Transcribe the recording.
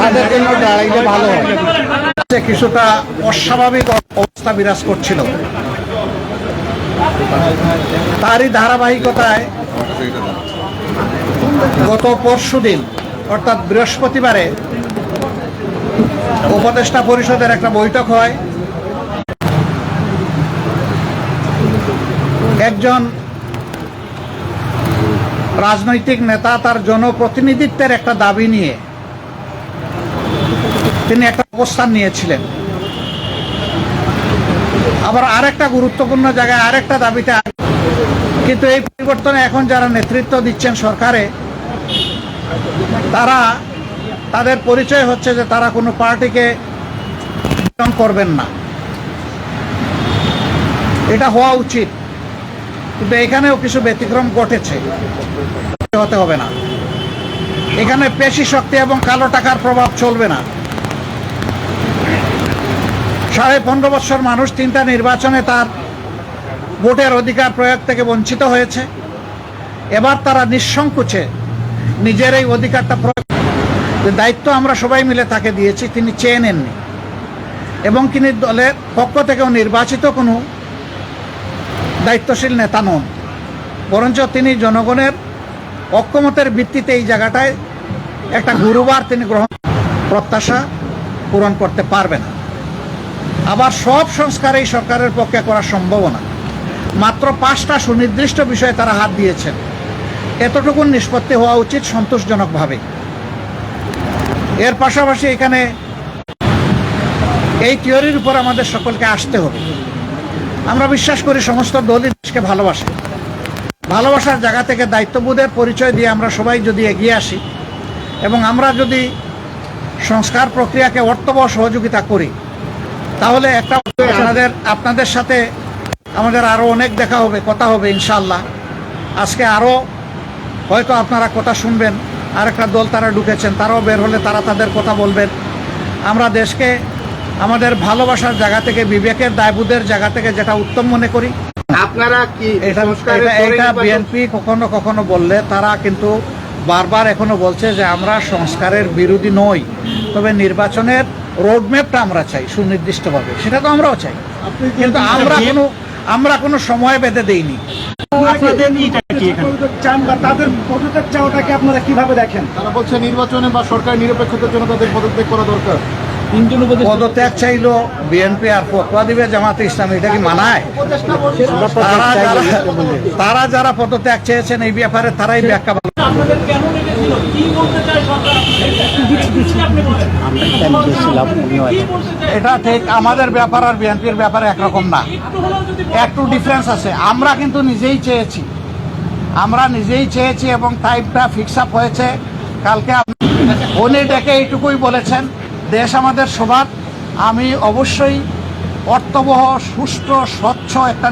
তাদের জন্য দাঁড়াইলে ভালো হয়। কিছুটা অস্বাভাবিক অবস্থা বিরাজ করছিল, তারই ধারাবাহিকতায় গত পরশুদিন অর্থাৎ বৃহস্পতিবারে উপদেষ্টা পরিষদের একটা বৈঠক হয়। একজন রাজনৈতিক নেতা তার জনপ্রতিনিধিত্বের একটা দাবি নিয়ে তিনি একটা অবস্থান নিয়েছিলেন। আবার আরেকটা গুরুত্বপূর্ণ জায়গায় আরেকটা দাবিতে, কিন্তু এই পরিবর্তনে এখন যারা নেতৃত্ব দিচ্ছেন সরকারে, তাদের পরিচয় হচ্ছে যে তারা কোনো পার্টিকে করবেন না। এটা হওয়া উচিত, কিন্তু এখানেও কিছু ব্যতিক্রম ঘটেছে, হতে হবে না। এখানে পেশি শক্তি এবং কালো টাকার প্রভাব চলবে না। 15.5 বছর মানুষ 3টা নির্বাচনে তার ভোটের অধিকার প্রয়োগ থেকে বঞ্চিত হয়েছে। এবার তারা নিঃসংকোচে নিজের এই অধিকারটা প্রয়োগ, দায়িত্ব আমরা সবাই মিলে তাকে দিয়েছি, তিনি চেয়ে নেননি এবং তিনি দলের পক্ষ থেকেও নির্বাচিত কোনো দায়িত্বশীল নেতা নন, বরঞ্চ তিনি জনগণের ঐক্যমতের ভিত্তিতে এই জায়গাটায় একটা গুরুবার তিনি প্রত্যাশা পূরণ করতে পারবে না। আবার সব সংস্কার এই সরকারের পক্ষে করা সম্ভব না। মাত্র 5টা সুনির্দিষ্ট বিষয়ে তারা হাত দিয়েছেন। এতটুকু নিষ্পত্তি হওয়া উচিত সন্তোষজনকভাবে। এর পাশাপাশি এখানে এই থিওরির উপর আমাদের সকলকে আসতে হবে। আমরা বিশ্বাস করি সমস্ত দলই দেশকে ভালোবাসে। ভালোবাসার জায়গা থেকে দায়িত্ববোধের পরিচয় দিয়ে আমরা সবাই যদি এগিয়ে আসি এবং আমরা যদি সংস্কার প্রক্রিয়াকে অর্থবহ সহযোগিতা করি, তাহলে একটা আপনাদের সাথে আমাদের আরও অনেক দেখা হবে, কথা হবে ইনশাআল্লাহ। আজকে আরও হয়তো আপনারা কথা শুনবেন, আরেকটা দল তারা ঢুকেছেন, তারাও বের হলে তারা তাদের কথা বলবেন। আমরা দেশকে আমাদের ভালোবাসার জায়গা থেকে, বিবেকের দায়বোধের জায়গা থেকে যেটা উত্তম মনে করি, আপনারা কি এটা বিএনপি কখনো কখনো বললে তারা কিন্তু বারবার এখনো বলছে যে আমরা সংস্কারের বিরোধী নই, তবে নির্বাচনের রোডম্যাপটা আমরা চাই সুনির্দিষ্টভাবে, সেটা তো আমরাও চাই, কিন্তু আমরা কোনো সময় বেঁধে দেইনি। তাদের পদত্যাগ চাওয়াটাকে আপনারা কিভাবে দেখেন? তারা বলছে নির্বাচনে বা সরকার নিরপেক্ষতার জন্য তাদের পদত্যাগ করা দরকার। পদত্যাগ চাইলো বিএনপি আর ফতোয়া দিবে জামাতে ইসলামী, এটা কি মানায়? তারা যারা পদত্যাগ চেয়েছেন এই ব্যাপারে তারাই ব্যাখ্যা বলেন। এটা ঠিক আমাদের ব্যাপার আর বিএনপির ব্যাপারে একরকম না, একটু ডিফারেন্স আছে। আমরা কিন্তু নিজেই চেয়েছি এবং টাইমটা ফিক্স আপ হয়েছে কালকে। উনি ডেকে এইটুকুই বলেছেন, দেশ আমাদের সবার, আমি অবশ্যই অর্থবহ, সুষ্ঠু, স্বচ্ছ একটা